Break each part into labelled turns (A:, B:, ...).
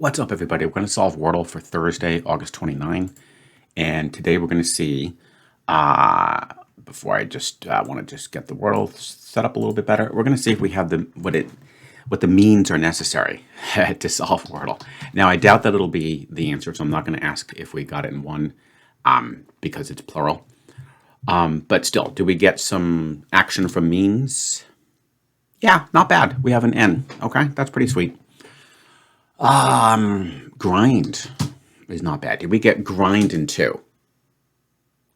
A: What's up, everybody? We're going to solve Wordle for Thursday, August 29. And today we're going to see, uh, before I just want to just get the Wordle set up a little bit better, we're going to see if we have what the means are necessary to solve Wordle. Now, I doubt that it'll be the answer, so I'm not going to ask if we got it in one because it's plural. But still, do we get some action from means? Yeah, not bad. We have an N. Okay, that's pretty sweet. Grind is not bad. Did we get grind in two?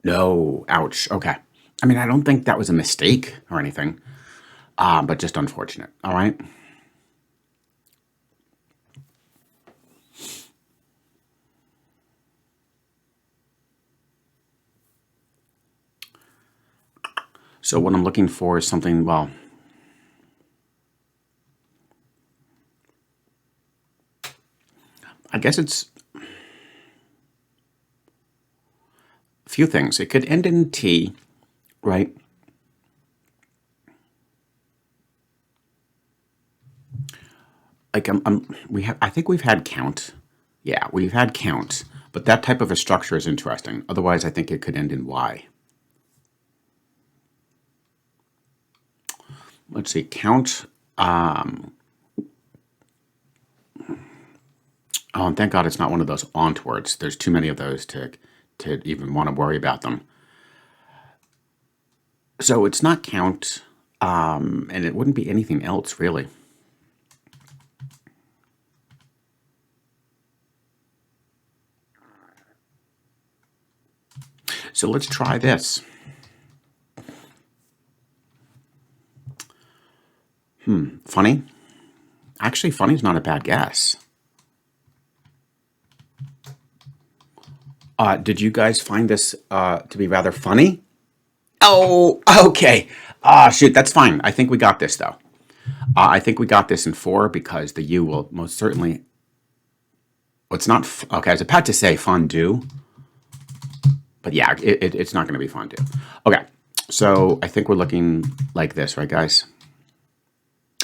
A: No. Ouch. Okay. I mean, I don't think that was a mistake or anything, but just unfortunate. All right. So what I'm looking for is something, well, I guess it's a few things. It could end in T, right? Like I think we've had count. Yeah, we've had count, but that type of a structure is interesting. Otherwise, I think it could end in Y. Let's see, count. Oh, and thank God it's not one of those ont words. There's too many of those to even want to worry about them. So it's not count, and it wouldn't be anything else, really. So let's try this. Funny? Actually, funny is not a bad guess. Did you guys find this to be rather funny? Oh, okay. Shoot, that's fine. I think we got this, though. I think we got this in 4 because the U will most certainly... Well, it's not... Okay, I was about to say fondue. But yeah, it's not going to be fondue. Okay, so I think we're looking like this, right, guys?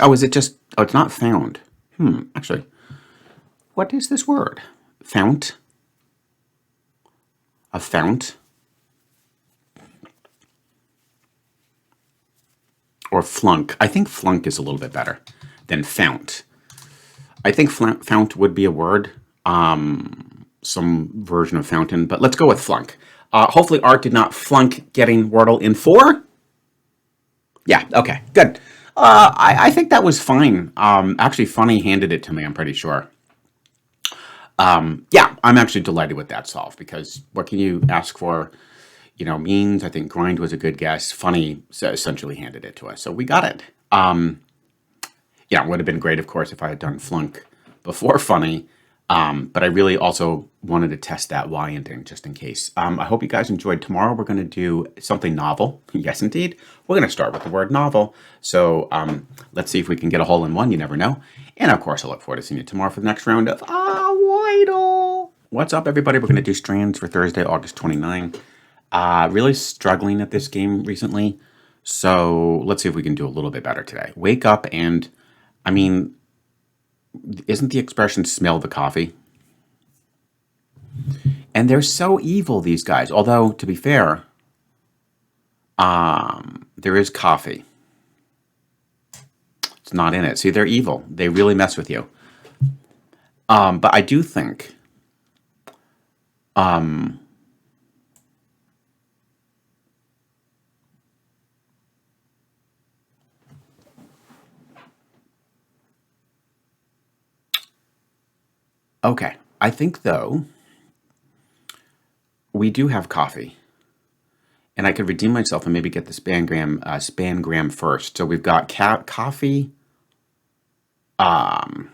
A: Oh, is it just... Oh, it's not found. Actually, what is this word? Fount? A fount? Or flunk. I think flunk is a little bit better than fount. I think fount would be a word, some version of fountain, but let's go with flunk. Hopefully Art did not flunk getting Wordle in 4. Yeah, okay, good. I think that was fine. Actually, Funny handed it to me, I'm pretty sure. Yeah, I'm actually delighted with that solve because what can you ask for? You know, means. I think grind was a good guess. Funny essentially handed it to us, so we got it. Yeah, it would have been great, of course, if I had done flunk before funny. But I really also wanted to test that Y ending just in case. I hope you guys enjoyed. Tomorrow we're going to do something novel. Yes, indeed. We're going to start with the word novel. So let's see if we can get a hole in one. You never know. And of course, I look forward to seeing you tomorrow for the next round of Wordle. What's up, everybody? We're going to do Strands for Thursday, August 29. Really struggling at this game recently. So let's see if we can do a little bit better today. Wake up and, I mean, isn't the expression smell the coffee? And they're so evil, these guys. Although, to be fair, there is coffee. It's not in it. See, they're evil. They really mess with you. But I do think... Okay, I think, though, we do have coffee. And I could redeem myself and maybe get the spangram first. So we've got coffee. I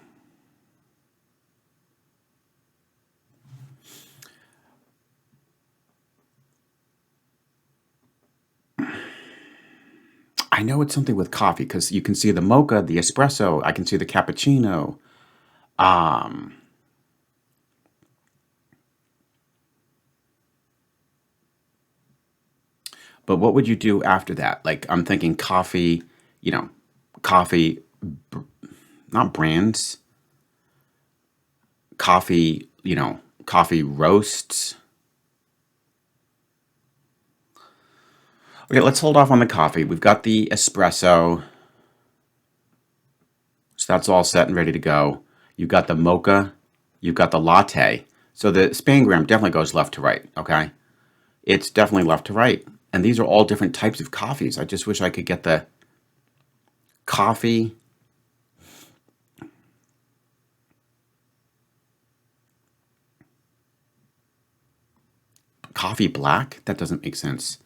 A: know it's something with coffee because you can see the mocha, the espresso. I can see the cappuccino. But what would you do after that? Like, I'm thinking coffee, you know, coffee, not brands, coffee, coffee roasts. Okay, let's hold off on the coffee. We've got the espresso. So that's all set and ready to go. You've got the mocha. You've got the latte. So the spangram definitely goes left to right, okay? It's definitely left to right. And these are all different types of coffees. I just wish I could get the coffee. Coffee black? That doesn't make sense.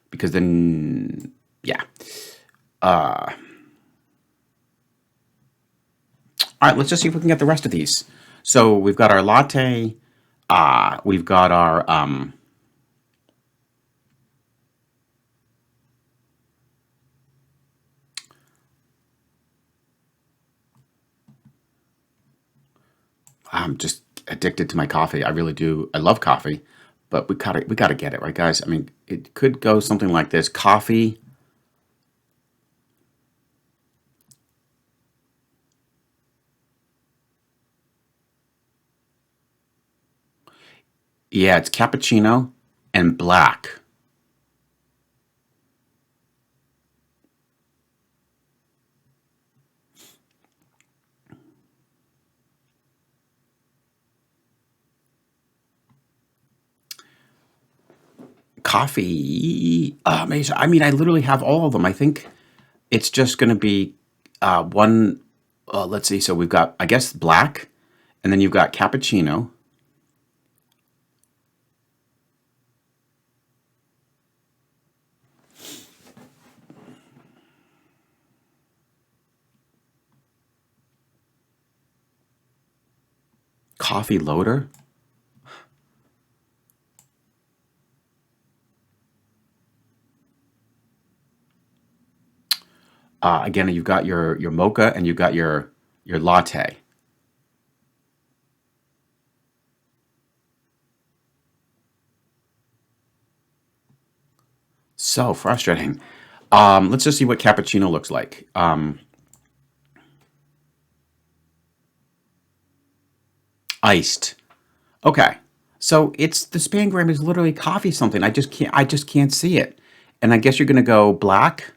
A: Because then, yeah. All right, let's just see if we can get the rest of these. So we've got our latte. We've got our I'm just addicted to my coffee. I really do. I love coffee, but we gotta get it right, guys. I mean, it could go something like this: coffee. Yeah, it's cappuccino and black. Coffee. Amazing. I mean, I literally have all of them. I think it's just going to be one. Let's see. So we've got, I guess, black, and then you've got cappuccino. Coffee loader. Again, you've got your mocha and you've got your latte. So frustrating. Let's just see what cappuccino looks like. Iced. Okay. So it's the spangram is literally coffee something. I just can't see it. And I guess you're gonna go black.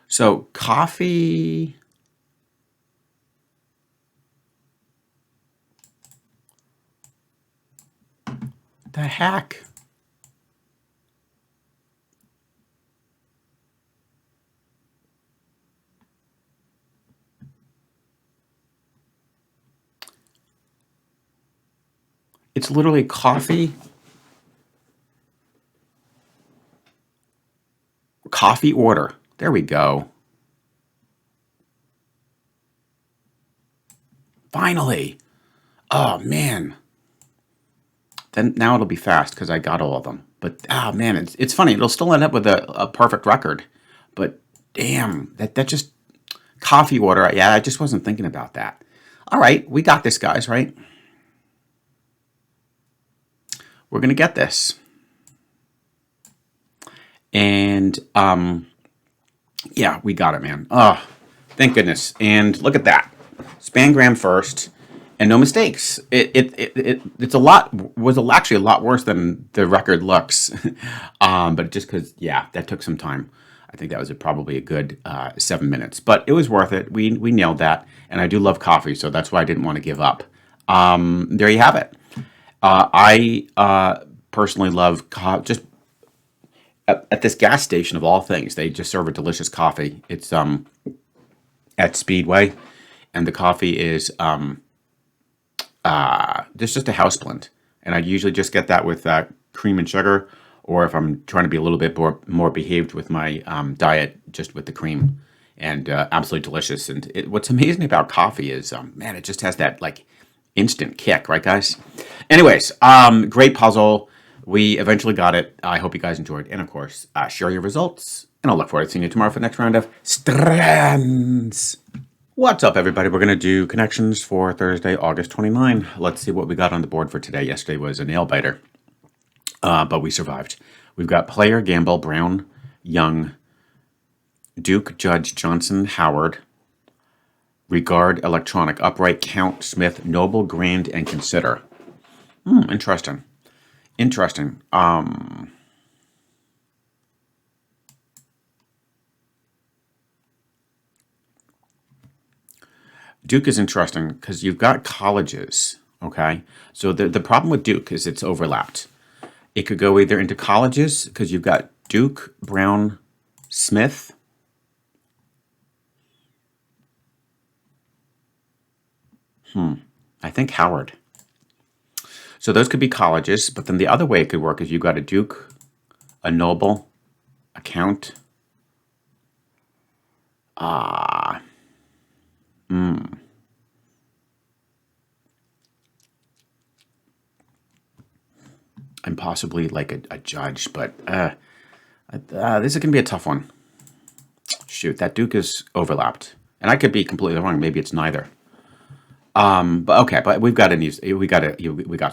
A: So coffee. The heck? It's literally coffee. Coffee order. There we go. Finally. Oh man. Then now it'll be fast because I got all of them. But man, it's funny. It'll still end up with a perfect record. But damn, that just coffee order. Yeah, I just wasn't thinking about that. All right, we got this, guys. Right? We're gonna get this. And yeah, we got it, man. Oh, thank goodness. And look at that. Spangram first, and no mistakes. It's a lot actually a lot worse than the record looks, but just because yeah, that took some time. I think that was probably a good 7 minutes, but it was worth it. We nailed that, and I do love coffee, so that's why I didn't want to give up. There you have it. I personally love just at this gas station of all things. They just serve a delicious coffee. It's at Speedway, and the coffee is just a house blend, and I usually just get that with cream and sugar, or if I'm trying to be a little bit more behaved with my diet, just with the cream, and absolutely delicious. And what's amazing about coffee is, man, it just has that like instant kick, right, guys? Anyways, great puzzle. We eventually got it. I hope you guys enjoyed, and of course, share your results. And I'll look forward to seeing you tomorrow for the next round of Strands. What's up, everybody? We're going to do connections for Thursday, August 29. Let's see what we got on the board for today. Yesterday was a nail biter, but we survived. We've got player, gamble, brown, young, Duke, Judge, Johnson, Howard, regard, electronic, upright, count, Smith, noble, grand, and consider. Interesting. Interesting. Duke is interesting because you've got colleges, okay? So the problem with Duke is it's overlapped. It could go either into colleges because you've got Duke, Brown, Smith. I think Howard. So those could be colleges, but then the other way it could work is you've got a Duke, a noble, a count. And possibly like a judge, but this is going to be a tough one. Shoot, that Duke is overlapped, and I could be completely wrong. Maybe it's neither. But okay, but we got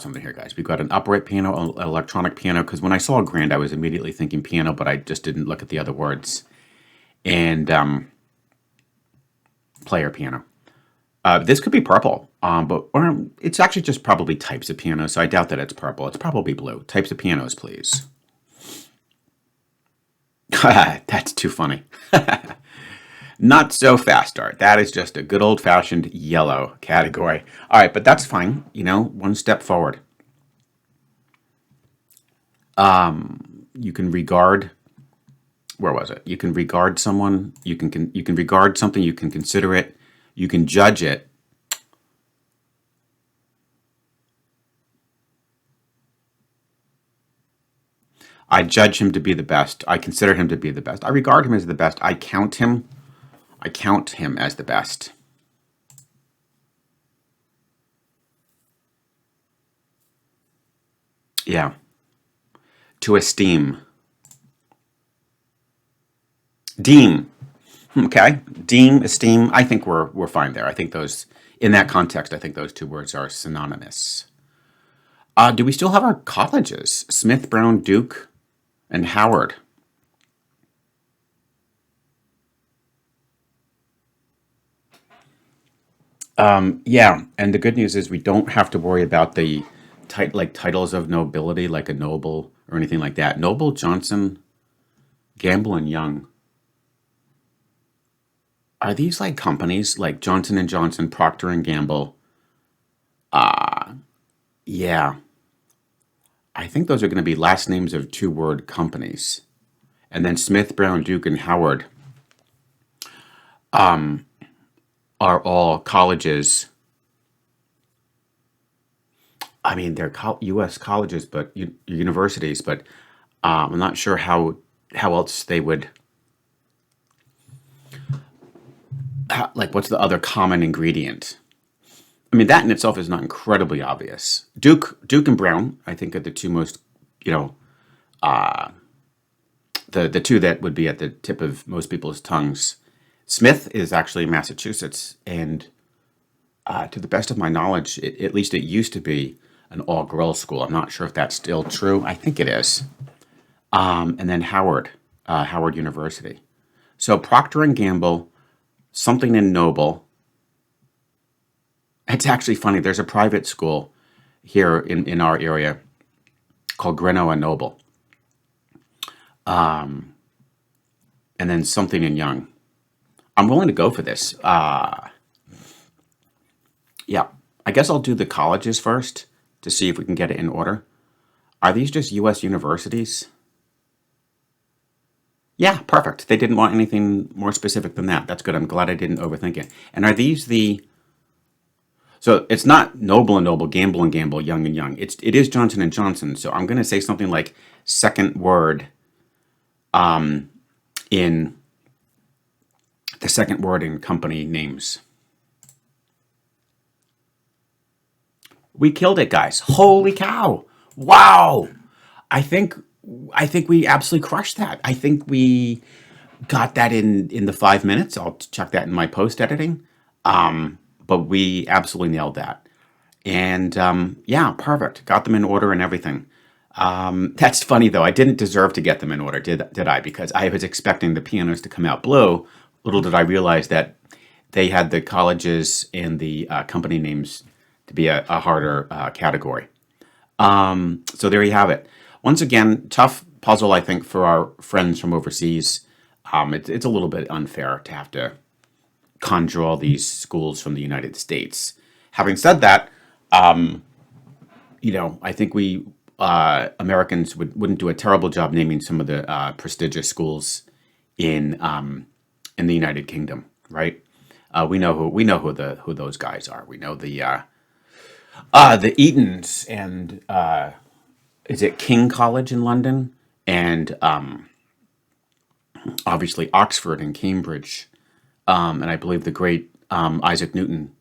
A: something here, guys. We've got an upright piano, an electronic piano. Because when I saw grand, I was immediately thinking piano, but I just didn't look at the other words. And player piano. This could be purple, or it's actually just probably types of piano. So I doubt that it's purple. It's probably blue. Types of pianos, please. That's too funny. Not so fast, Art. That is just a good old-fashioned yellow category. All right, but that's fine. One step forward. You can regard. Where was it? You can regard someone. You can regard something. You can consider it. You can judge it. I judge him to be the best. I consider him to be the best. I regard him as the best. I count him as the best. Yeah. To esteem. Deem. Okay. Deem, esteem. I think we're fine there. I think those, in that context, I think those two words are synonymous. Do we still have our colleges? Smith, Brown, Duke, and Howard. Yeah, and the good news is we don't have to worry about the titles of nobility, like a noble or anything like that. Noble, Johnson, Gamble, and Young. Are these like companies like Johnson and Johnson, Procter and Gamble? Yeah, I think those are going to be last names of two-word companies, and then Smith, Brown, Duke, and Howard are all colleges. I mean, they're U.S. colleges, but universities. But I'm not sure how else they would. Like, what's the other common ingredient? I mean, that in itself is not incredibly obvious. Duke and Brown, I think, are the two most, the two that would be at the tip of most people's tongues. Smith is actually Massachusetts, and to the best of my knowledge, at least it used to be an all-girls school. I'm not sure if that's still true. I think it is. And then Howard University. So Procter and Gamble, something in Noble. It's actually funny. There's a private school here in our area called Greno and Noble. And then something in Young. I'm willing to go for this. Yeah, I guess I'll do the colleges first to see if we can get it in order. Are these just U.S. universities? Yeah, perfect. They didn't want anything more specific than that. That's good. I'm glad I didn't overthink it. And are these the... So it's not Noble and Noble, Gamble and Gamble, Young and Young. It is Johnson and Johnson. So I'm going to say something like second word in the second word in company names. We killed it, guys. Holy cow. Wow. I think we absolutely crushed that. I think we got that in the 5 minutes. I'll check that in my post editing. But we absolutely nailed that. And yeah, perfect. Got them in order and everything. That's funny though. I didn't deserve to get them in order, did I? Because I was expecting the pianos to come out blue. Little did I realize that they had the colleges and the company names to be a harder category. So there you have it. Once again, tough puzzle, I think, for our friends from overseas. It's a little bit unfair to have to conjure all these schools from the United States. Having said that, I think we Americans wouldn't do a terrible job naming some of the prestigious schools in the United Kingdom, right? We know who those guys are. We know the Eatons and is it King College in London, and obviously Oxford and Cambridge, and I believe the great Isaac Newton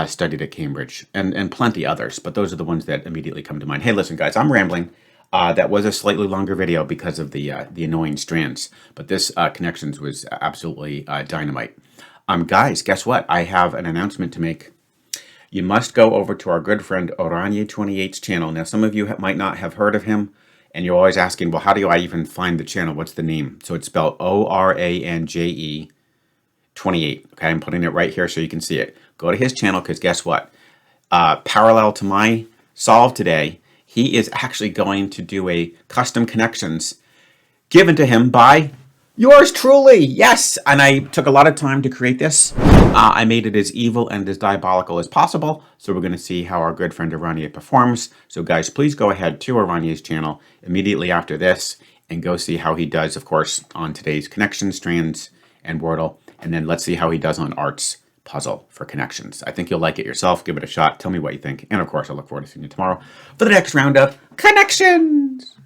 A: studied at Cambridge, and plenty others, but those are the ones that immediately come to mind. Hey, listen, guys, I'm rambling. That was a slightly longer video because of the annoying strands, but this connections was absolutely dynamite. Guys, guess what? I have an announcement to make. You must go over to our good friend Oranje28's channel. Now, some of you might not have heard of him, and you're always asking, well, how do I even find the channel? What's the name? So it's spelled Oranje 28. Okay, I'm putting it right here so you can see it. Go to his channel, because guess what? Parallel to my solve today, he is actually going to do a custom connections given to him by yours truly. Yes, and I took a lot of time to create this. I made it as evil and as diabolical as possible. So we're going to see how our good friend Oranje performs. So guys, please go ahead to Oranje's channel immediately after this and go see how he does, of course, on today's connections, strands, and Wordle. And then let's see how he does on arts puzzle for connections. I think you'll like it yourself. Give it a shot. Tell me what you think. And of course, I look forward to seeing you tomorrow for the next round of connections.